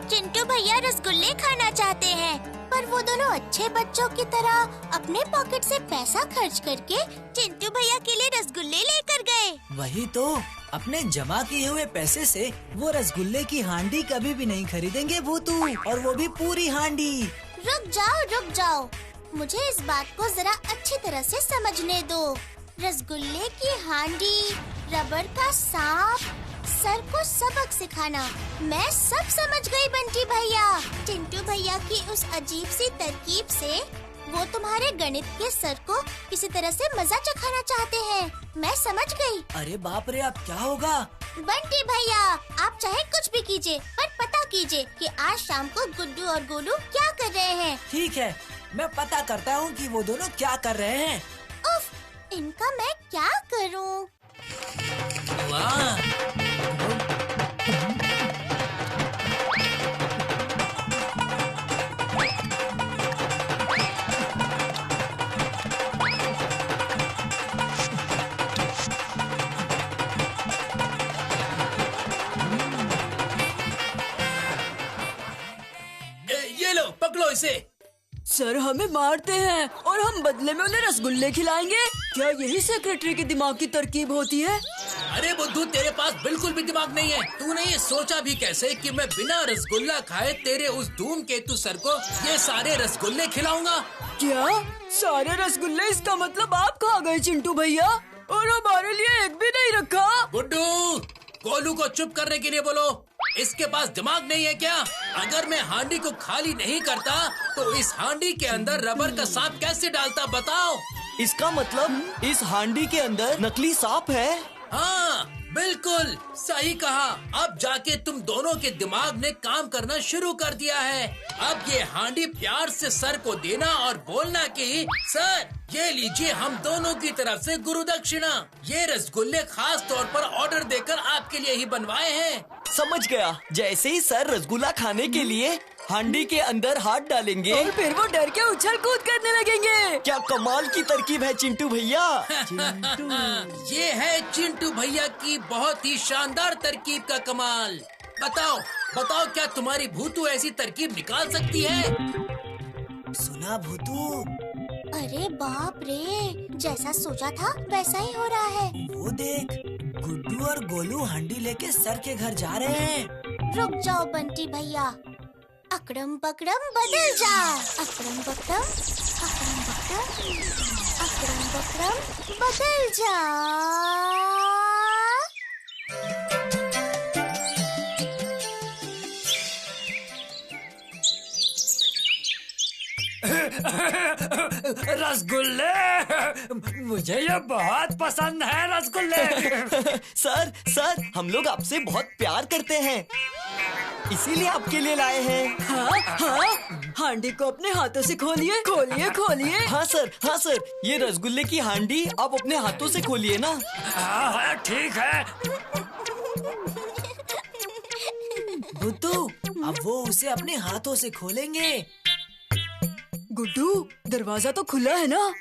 S2: चिंटू भैया रसगुल्ले खाना चाहते हैं, पर वो दोनों अच्छे बच्चों की तरह अपने पॉकेट से पैसा खर्च करके चिंटू भैया के लिए रसगुल्ले लेकर गए।
S1: वही तो, अपने जमा किए हुए पैसे से वो रसगुल्ले की हांडी कभी भी नहीं खरीदेंगे भूतू, और वो भी पूरी हांडी।
S2: रुक जाओ, मुझे इस बात को जरा अच्छी तरह से समझने दो। रसगुल्ले की हांडी, रबर का सांप, सर को सबक सिखाना, मैं सब समझ गई बंटी भैया। चिंटू भैया की उस अजीब सी तरकीब से वो तुम्हारे गणित के सर को किसी तरह से मजा चखाना चाहते हैं। मैं समझ गई।
S1: अरे बाप रे, अब क्या होगा?
S2: बंटी भैया, आप चाहे कुछ भी कीजिए, पर पता कीजिए कि आज शाम को गुड्डू और गोलू क्या कर रहे हैं।
S1: ठीक है, मैं पता करता हूँ कि वो दोनों क्या कर रहे हैं।
S2: उफ, इनका मैं क्या करूं?
S1: वाह!
S7: ये लो, पकड़ो इसे।
S9: सर हमें मारते हैं और हम बदले में उन्हें रसगुल्ले खिलाएंगे। क्या यही सेक्रेटरी के दिमाग की तरकीब होती है?
S7: अरे बुद्धू, तेरे पास बिल्कुल भी दिमाग नहीं है। तूने ये सोचा भी कैसे कि मैं बिना रसगुल्ला खाए तेरे उस धूमकेतु सर को ये सारे रसगुल्ले खिलाऊंगा?
S9: क्या सारे रसगुल्ले? इसका मतलब आप खा गए चिंटू भैया और हमारे लिए एक भी नहीं रखा।
S7: गुड्डू, गोलू को चुप करने के लिए बोलो। इसके पास दिमाग नहीं है क्या? अगर मैं हांडी को खाली नहीं करता तो इस हांडी के अंदर रबर का सांप कैसे डालता, बताओ?
S10: इसका मतलब इस हांडी के अंदर नकली सांप है?
S7: हाँ, बिल्कुल सही कहा। अब जाके तुम दोनों के दिमाग ने काम करना शुरू कर दिया है। अब ये हांडी प्यार से सर को देना और बोलना कि सर ये लीजिए हम दोनों की तरफ से गुरु दक्षिणा। ये रसगुल्ले खास तौर पर ऑर्डर देकर आपके लिए ही बनवाए हैं।
S10: समझ गया। जैसे ही सर रसगुल्ला खाने के लिए हांडी के अंदर हाथ डालेंगे
S9: और फिर वो डर के उछल कूद करने लगेंगे।
S10: क्या कमाल की तरकीब है चिंटू भैया।
S7: ये है चिंटू भैया की बहुत ही शानदार तरकीब का कमाल। बताओ बताओ, क्या तुम्हारी भूतू ऐसी तरकीब निकाल सकती है?
S1: सुना भूतू?
S2: अरे बाप रे, जैसा सोचा था वैसा ही हो रहा है।
S1: वो देख, गुड्डू और गोलू हांडी लेके सर के घर जा रहे हैं।
S2: रुक जाओ बंटी भैया। अकड़म बकड़म बदल जा। अकड़म बकड़म, अकड़म बकड़म, अकड़म बकड़म बदल जा।
S8: रसगुल्ले, मुझे ये बहुत पसंद है रसगुल्ले।
S10: सर सर, हम लोग आपसे बहुत प्यार करते हैं, इसीलिए आपके लिए लाए हैं।
S9: हाँ हाँ, हांडी को अपने हाथों से खोलिए खोलिए खोलिए।
S10: हाँ सर, ये रसगुल्ले की हांडी आप अपने हाथों से खोलिए ना।
S8: हाँ हाँ ठीक है।
S1: भूतू, अब वो उसे अपने हाथों से खोलेंगे।
S9: गुड्डू, दरवाजा तो खुला है ना?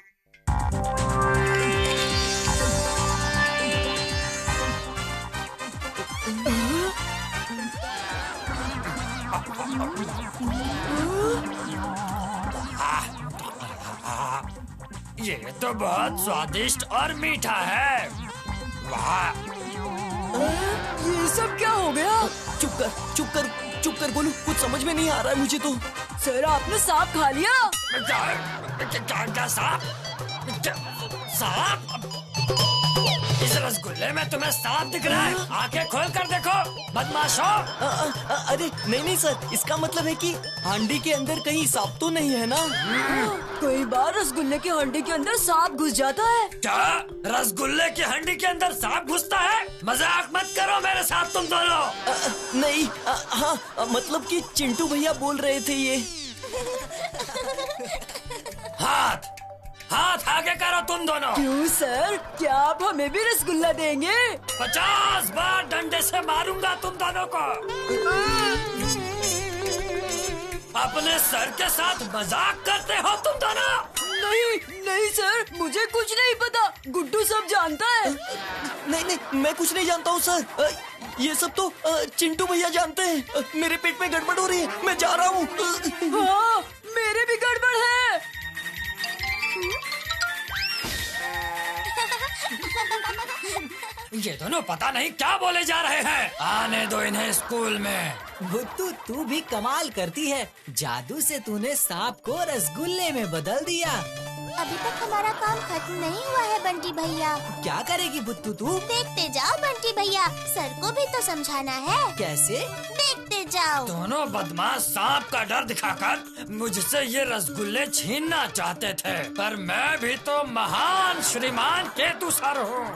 S8: ये तो बहुत स्वादिष्ट और मीठा है। वाह!
S9: ये सब क्या हो गया?
S10: चुप कर गोलू, कुछ समझ में नहीं आ रहा है मुझे तो।
S9: सर आपने सांप खा लिया?
S8: क्या सांप? सांप? इस रसगुल्ले में तुम्हें सांप दिख रहा है? आंखें खोल कर देखो बदमाशों।
S10: अरे नहीं सर, इसका मतलब है कि हांडी के अंदर कहीं सांप तो नहीं है ना?
S9: कई बार रसगुल्ले की हांडी के अंदर सांप घुस जाता है।
S8: क्या रसगुल्ले की हांडी के अंदर सांप घुसता है? मजाक मत करो मेरे साथ तुम दोनों।
S10: नहीं, हाँ मतलब कि चिंटू भैया बोल रहे थे ये।
S8: हाथ आगे करो तुम दोनों।
S9: क्यों सर, क्या आप हमें भी रसगुल्ला देंगे?
S8: 50 बार डंडे से मारूंगा तुम दोनों को। अपने सर के साथ मजाक करते हो तुम दोनों?
S9: नहीं सर, मुझे कुछ नहीं पता। गुड्डू सब जानता है।
S10: नहीं, मैं कुछ नहीं जानता हूँ सर। ये सब तो चिंटू भैया जानते हैं। मेरे पेट में गड़बड़ हो रही है, मैं जा रहा हूँ।
S9: हाँ, मेरे भी गड़बड़ है।
S8: ये दोनों पता नहीं क्या बोले जा रहे हैं। आने दो इन्हें स्कूल में।
S1: भुत्तू, तू भी कमाल करती है। जादू से तूने सांप को रसगुल्ले में बदल दिया।
S2: अभी तक हमारा काम खत्म नहीं हुआ है बंटी भैया।
S1: क्या करेगी भुत्तू तू?
S2: देखते जाओ बंटी भैया, सर को भी तो समझाना है।
S1: कैसे?
S2: देखते जाओ।
S8: दोनों बदमाश सांप का डर दिखाकर मुझसे ये रसगुल्ले छीनना चाहते थे, पर मैं भी तो महान श्रीमान केतु सर हूँ।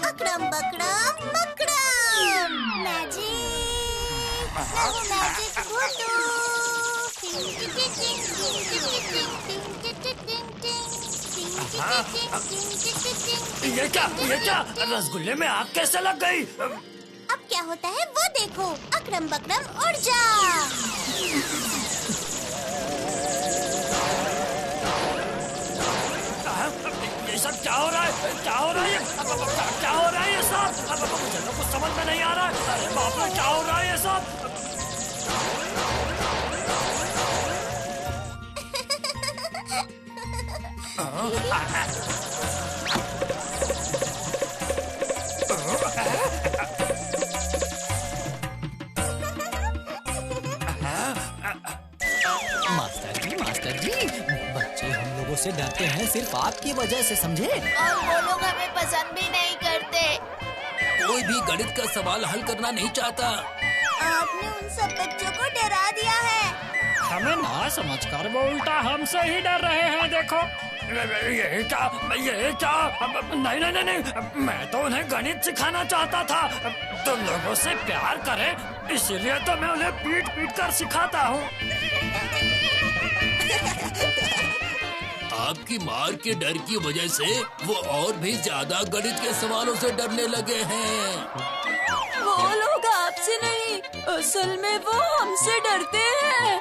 S2: अकड़म बकड़म बकड़म, मैजिक
S8: ये क्या रसगुल्ले में आग कैसे लग गई?
S2: अब क्या होता है वो देखो। अकरम बकरम उड़ जा।
S8: ये सब क्या हो रहा है? क्या हो रहा है? क्या हो रहा है ये सब? मुझे तो कुछ समझ में नहीं आ रहा है। अरे बाप रे, क्या हो रहा है ये सब?
S1: मास्टर जी, बच्चे हम लोगों से डरते हैं सिर्फ आपकी वजह से, समझे?
S3: और वो लोग हमें पसंद भी नहीं करते।
S7: कोई भी गणित का सवाल हल करना नहीं चाहता।
S2: आपने उन सब बच्चों को डरा दिया है।
S8: हमें ना समझकर वो उल्टा हमसे ही डर रहे हैं। देखो ये क्या नहीं, मैं तो उन्हें गणित सिखाना चाहता था। तुम लोगों से प्यार करें इसीलिए तो मैं उन्हें पीट पीट कर सिखाता हूँ।
S7: आपकी मार के डर की वजह से वो और भी ज्यादा गणित के सवालों से डरने लगे हैं।
S9: वो लोग आपसे नहीं, असल में वो हमसे डरते हैं।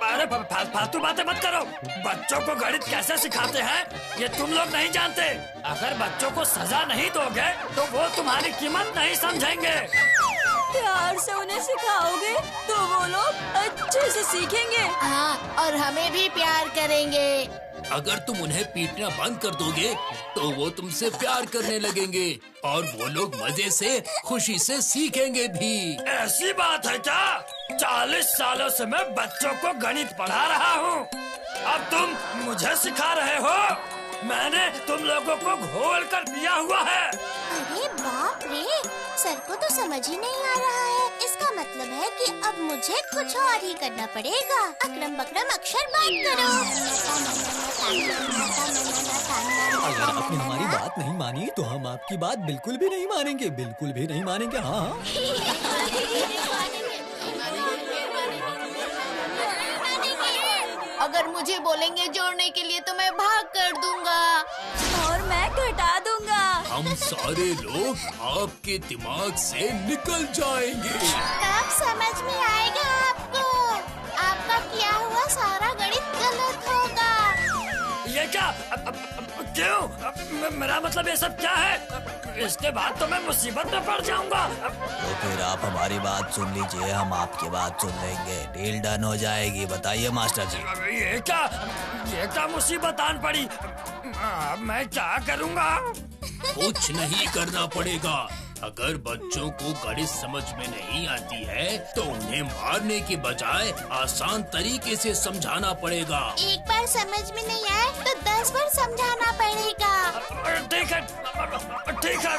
S8: अरे फालतू बातें मत करो। बच्चों को गणित कैसे सिखाते हैं ये तुम लोग नहीं जानते। अगर बच्चों को सजा नहीं दोगे तो वो तुम्हारी कीमत नहीं समझेंगे।
S9: प्यार से उन्हें सिखाओगे तो वो लोग अच्छे से सीखेंगे।
S3: हाँ, और हमें भी प्यार करेंगे।
S7: अगर तुम उन्हें पीटना बंद कर दोगे तो वो तुमसे प्यार करने लगेंगे और वो लोग मजे से खुशी से सीखेंगे भी।
S8: ऐसी बात है क्या? 40 सालों से मैं बच्चों को गणित पढ़ा रहा हूँ। अब तुम मुझे सिखा रहे हो? मैंने तुम लोगों को घोल कर दिया हुआ है।
S2: अरे बाप रे, सर को तो समझ ही नहीं आ रहा है। इसका मतलब है कि अब मुझे कुछ और ही करना पड़ेगा। अकरम बकरम अक्षर बात करो।
S1: अगर आपने हमारी बात नहीं मानी तो हम आपकी बात बिल्कुल भी नहीं मानेंगे, बिल्कुल भी नहीं मानेंगे। हाँ,
S3: अगर मुझे बोलेंगे जोड़ने के लिए तो मैं भाग कर दूंगा।
S9: और मैं घटा दूंगा।
S7: हम सारे लोग आपके दिमाग से निकल जाएंगे।
S2: तब समझ में आएगा आपको, आपका किया हुआ सारा गणित गलत होगा।
S8: ये क्या? क्यों? मेरा मतलब ये सब क्या है? इसके बाद तो मैं मुसीबत में पड़ जाऊंगा।
S10: तो फिर आप हमारी बात सुन लीजिए, हम आपकी बात सुन लेंगे। डील डन हो जाएगी। बताइए मास्टर जी।
S8: ये क्या मुसीबत आन पड़ी? अब मैं क्या करूंगा?
S7: कुछ नहीं करना पड़ेगा। अगर बच्चों को गणित समझ में नहीं आती है तो उन्हें मारने की बजाय आसान तरीके से समझाना पड़ेगा।
S2: एक बार समझ में नहीं आए तो 10 बार समझाना पड़ेगा।
S8: ठीक है,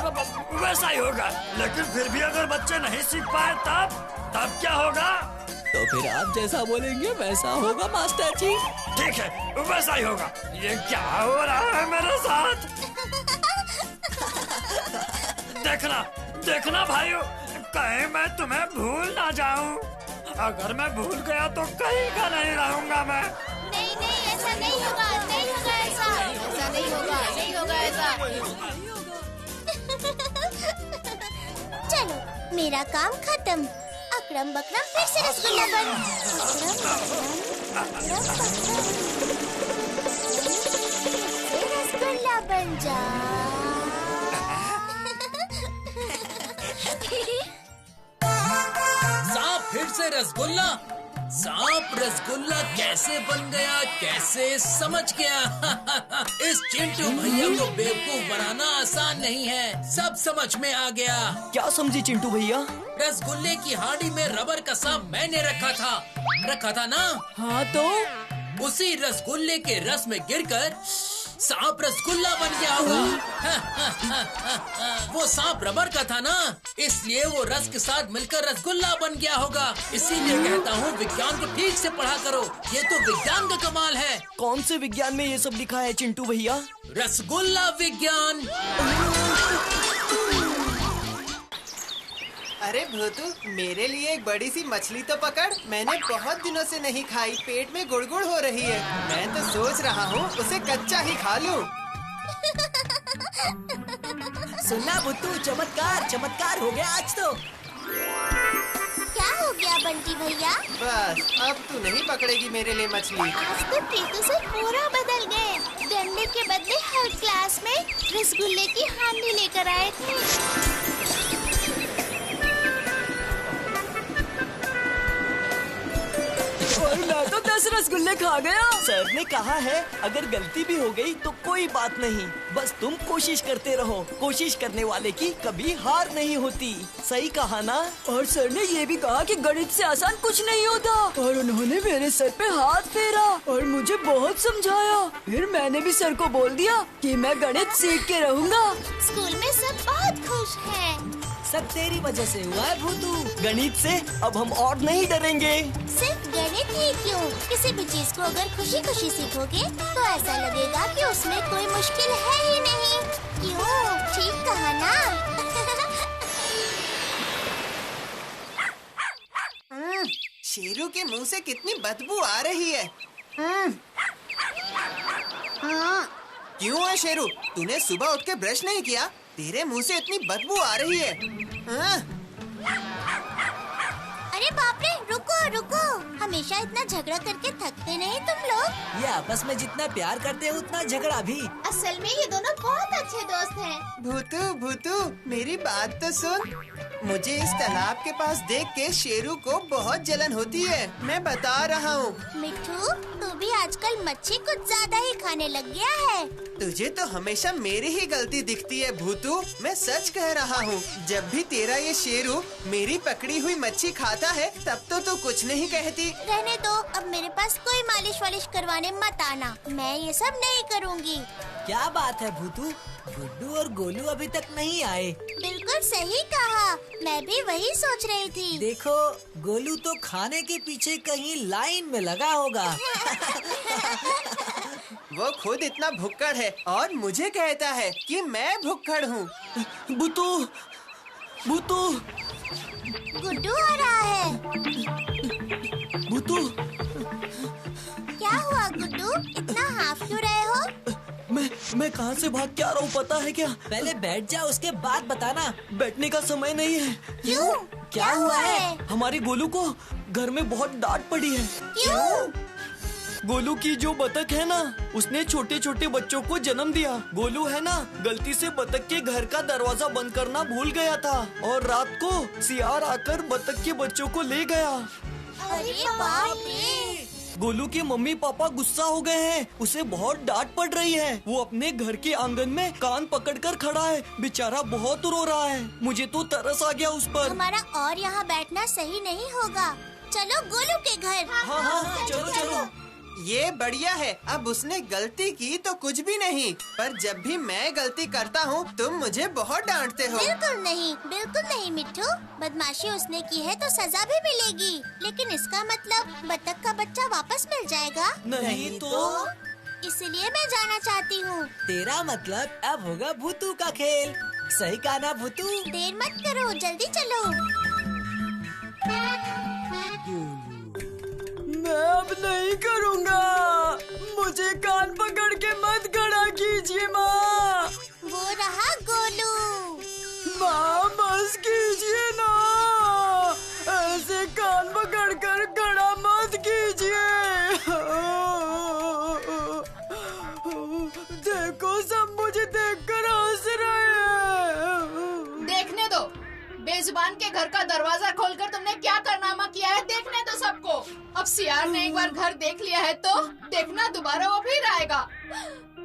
S8: वैसा ही होगा। लेकिन फिर भी अगर बच्चे नहीं सीख पाए तब क्या होगा?
S10: तो फिर आप जैसा बोलेंगे वैसा होगा मास्टर जी।
S8: ठीक है, वैसा ही होगा। ये क्या हो रहा है मेरे साथ? देखना भाइयों, कहीं मैं तुम्हें भूल ना जाऊं। अगर मैं भूल गया तो कहीं का नहीं रहूंगा मैं।
S2: नहीं, ऐसा नहीं होगा, नहीं होगा ऐसा।
S3: ऐसा नहीं होगा ऐसा।
S2: चलो, मेरा काम खत्म। अकरम बकरम फिर से रसगुल्ला बन। रसगुल्ला बन जा।
S7: सांप फिर से रसगुल्ला। सांप रसगुल्ला कैसे बन गया, कैसे समझ गया? इस चिंटू भैया को बेवकूफ बनाना आसान नहीं है। सब समझ में आ गया।
S10: क्या समझी चिंटू भैया?
S7: रसगुल्ले की हांडी में रबर का सांप मैंने रखा था ना?
S9: हाँ तो
S7: उसी रसगुल्ले के रस में गिरकर सांप रसगुल्ला बन गया होगा। वो सांप रबर का था ना, इसलिए वो रस के साथ मिलकर रसगुल्ला बन गया होगा। इसीलिए कहता हूँ विज्ञान को ठीक से पढ़ा करो। ये तो विज्ञान का कमाल है।
S10: कौन से विज्ञान में ये सब लिखा है चिंटू भैया?
S7: रसगुल्ला विज्ञान।
S6: अरे भूतू, मेरे लिए एक बड़ी सी मछली तो पकड़। मैंने बहुत दिनों से नहीं खाई, पेट में गुड़गुड़ हो रही है। मैं तो सोच रहा हूँ उसे कच्चा ही खा लूँ।
S1: सुनना भुट्टू, चमत्कार चमत्कार हो गया आज तो।
S2: क्या हो गया बंटी भैया?
S6: बस अब तू नहीं पकड़ेगी मेरे लिए मछली।
S2: आज तो केतु सर पूरा बदल गए। डंडे के बदले हर क्लास में रसगुल्ले की हांडी लेकर आए थे।
S9: और मैं तो 10 रसगुल्ले खा गया।
S10: सर ने कहा है अगर गलती भी हो गई तो कोई बात नहीं, बस तुम कोशिश करते रहो। कोशिश करने वाले की कभी हार नहीं होती। सही कहा ना?
S9: और सर ने ये भी कहा कि गणित से आसान कुछ नहीं होता। और उन्होंने मेरे सर पे हाथ फेरा और मुझे बहुत समझाया। फिर मैंने भी सर को बोल दिया कि मैं गणित सीख के रहूँगा।
S2: स्कूल में सब बहुत खुश हैं।
S1: सब तेरी वजह से हुआ है भूतू।
S10: गणित से अब हम और नहीं डरेंगे।
S2: सिर्फ गणित ही क्यों, किसी भी चीज को अगर खुशी खुशी सीखोगे तो ऐसा लगेगा कि उसमें कोई मुश्किल है ही नहीं। क्यों? ठीक कहा ना?
S6: शेरू के मुंह से कितनी बदबू आ रही है। क्यों है शेरू? तूने सुबह उठ के ब्रश नहीं किया? तेरे मुंह से इतनी बदबू आ रही है।
S2: अरे बाप रे, रुको रुको, हमेशा इतना झगड़ा करके थकते नहीं तुम लोग?
S1: ये आपस में जितना प्यार करते हैं उतना झगड़ा भी।
S3: असल में ये दोनों बहुत अच्छे दोस्त हैं।
S6: भूतू भूतू मेरी बात तो सुन। मुझे इस तालाब के पास देख के शेरू को बहुत जलन होती है। मैं बता रहा हूँ।
S2: मिट्ठू, तू भी आजकल मच्छी कुछ ज्यादा ही खाने लग गया है।
S6: तुझे तो हमेशा मेरी ही गलती दिखती है भूतू। मैं सच कह रहा हूँ। जब भी तेरा ये शेरू मेरी पकड़ी हुई मच्छी खाता है तब तो तू कुछ नहीं कहती।
S2: रहने दो, अब मेरे पास कोई मालिश वालिश करवाने मत आना। मैं ये सब नहीं करूँगी।
S1: क्या बात है भूतू, गुड्डू और गोलू अभी तक नहीं आए।
S2: बिल्कुल सही कहा, मैं भी वही सोच रही थी।
S1: देखो, गोलू तो खाने के पीछे कहीं लाइन में लगा होगा।
S6: वो खुद इतना भुक्कड़ है और मुझे कहता है कि मैं भुक्कड़ हूँ।
S10: भूतू भूतू
S2: गुड्डू आ रहा है।
S10: भूतू
S2: क्या हुआ गुड्डू, इतना हाफ क्यों रहे हो?
S10: मैं कहाँ से भाग के आ रहा हूँ पता है क्या?
S1: पहले बैठ जा, उसके बाद बताना।
S10: बैठने का समय नहीं है।
S2: क्यों? क्या हुआ है?
S10: हमारे गोलू को घर में बहुत डांट पड़ी है।
S2: क्यों?
S10: गोलू की जो बतख है ना, उसने छोटे छोटे बच्चों को जन्म दिया। गोलू है ना, गलती से बतख के घर का दरवाजा बंद करना भूल गया था और रात को सियार आकर बतख के बच्चों को ले गया।
S2: अरे बाप रे!
S10: गोलू के मम्मी पापा गुस्सा हो गए हैं। उसे बहुत डांट पड़ रही है। वो अपने घर के आंगन में कान पकड़कर खड़ा है। बेचारा बहुत रो रहा है। मुझे तो तरस आ गया उस पर।
S2: हमारा और यहाँ बैठना सही नहीं होगा। चलो गोलू के घर।
S10: हाँ, चलो चलो।
S6: ये बढ़िया है। अब उसने गलती की तो कुछ भी नहीं, पर जब भी मैं गलती करता हूँ तुम मुझे बहुत डांटते हो।
S2: बिल्कुल नहीं मिट्ठू, बदमाशी उसने की है तो सजा भी मिलेगी। लेकिन इसका मतलब बतख का बच्चा वापस मिल जाएगा?
S10: नहीं तो?
S2: इसलिए मैं जाना चाहती हूँ।
S1: तेरा मतलब अब होगा भूतू का खेल। सही कहा ना भूतू?
S2: देर मत करो, जल्दी चलो।
S9: मैं अब नहीं करूँगा। मुझे कान पकड़ के मत खड़ा कीजिए माँ।
S2: वो रहा गोलू।
S9: माँ बस कीजिए ना, ऐसे कान पकड़ कर खड़ा मत कीजिए। देखो सब मुझे देखकर हंस रहे हैं।
S5: देखने दो, बेजुबान के घर का दरवाजा खोलकर तुमने क्या कारनामा किया है देखने दो सबको। अब सियार ने एक बार घर देख लिया है तो देखना दोबारा वो फिर आएगा।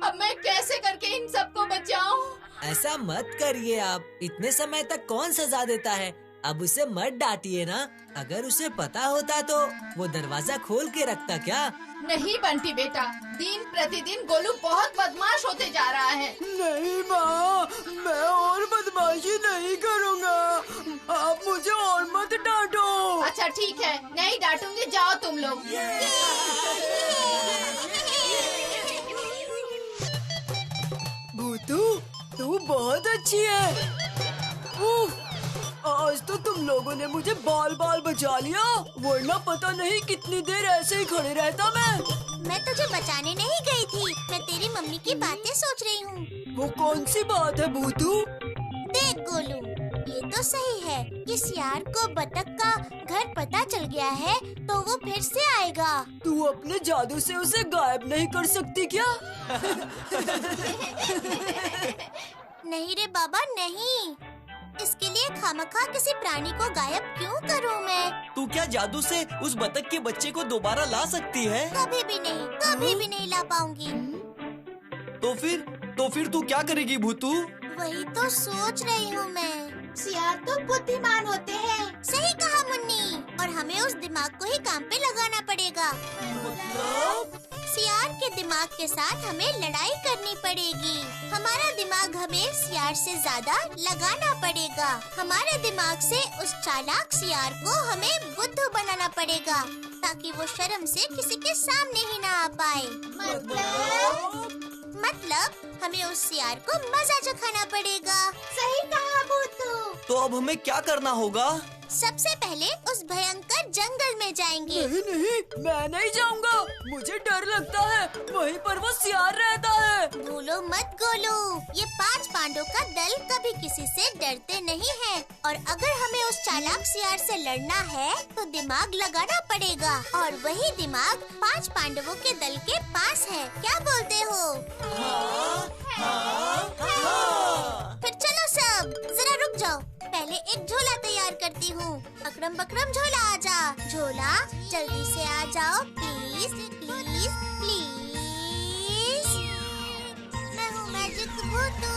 S5: अब मैं कैसे करके इन सबको बचाऊं?
S1: ऐसा मत करिए आप। इतने समय तक कौन सजा देता है? अब उसे मत डांटिए ना। अगर उसे पता होता तो वो दरवाजा खोल के रखता क्या?
S5: नहीं बंटी बेटा, दिन प्रतिदिन गोलू बहुत बदमाश होते जा रहा है।
S9: नहीं माँ, मैं और बदमाशी नहीं करूँगा। आप मुझे और मत डांटो।
S5: अच्छा ठीक है, नहीं डांटूंगी, जाओ तुम लोग।
S9: भूतू, तू बहुत अच्छी है। उफ, आज तो तुम लोगों ने मुझे बाल बाल बचा लिया, वरना पता नहीं कितनी देर ऐसे ही खड़े रहता मैं।
S2: मैं तुझे बचाने नहीं गई थी, मैं तेरी मम्मी की बातें सोच रही हूँ।
S9: वो कौन सी बात है भूतू?
S2: देख गोलू, ये तो सही है कि सियार को बतख का घर पता चल गया है तो वो फिर से आएगा।
S9: तू अपने जादू से उसे गायब नहीं कर सकती क्या?
S2: नहीं रे बाबा नहीं, इसके लिए खामखा किसी प्राणी को गायब क्यों करूं मैं?
S10: तू क्या जादू से उस बतख के बच्चे को दोबारा ला सकती है?
S2: कभी भी नहीं ला पाऊंगी।
S10: तो फिर तू क्या करेगी भूतू?
S2: वही तो सोच रही हूँ मैं।
S3: सियार तो बुद्धिमान होते हैं।
S2: सही कहा मुन्नी, और हमें उस दिमाग को ही काम पे लगाना पड़ेगा। सियार के दिमाग के साथ हमें लड़ाई करनी पड़ेगी। हमारा दिमाग हमें सियार से ज्यादा लगाना पड़ेगा। हमारे दिमाग से उस चालाक सियार को हमें बुद्धू बनाना पड़ेगा ताकि वो शर्म से किसी के सामने ही ना आ पाए। मतलब हमें उस सियार को मजा चखाना पड़ेगा।
S3: सही कहा भूतू।
S10: तो अब हमें क्या करना होगा?
S2: सबसे पहले उस भयंकर जंगल में जाएंगे।
S9: नहीं, मैं नहीं जाऊंगा। मुझे डर लगता है, वहीं पर वो सियार रहता है।
S2: भूलो मत गोलू, ये 5 पांडवों का दल कभी किसी से डरते नहीं है, और अगर हमें उस चालाक सियार से लड़ना है तो दिमाग लगाना पड़ेगा, और वही दिमाग 5 पांडवों के दल के पास है। क्या बोलते हो? फिर चलो सब, जरा रुक जाओ, पहले एक झोला तैयार करती हूँ। अकरम बकरम झोला आजा, झोला जल्दी से आ जाओ प्लीज प्लीज प्लीज। मैं हूँ मैजिक भूतू।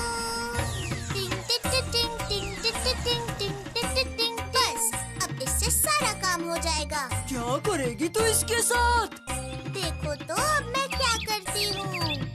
S2: टिंग टिंग टिंग टिंग टिंग टिंग टिंग टिंग टिंग। बस अब इससे सारा काम हो जाएगा।
S9: क्या करेगी तू इसके साथ?
S2: देखो तो अब मैं क्या करती हूँ।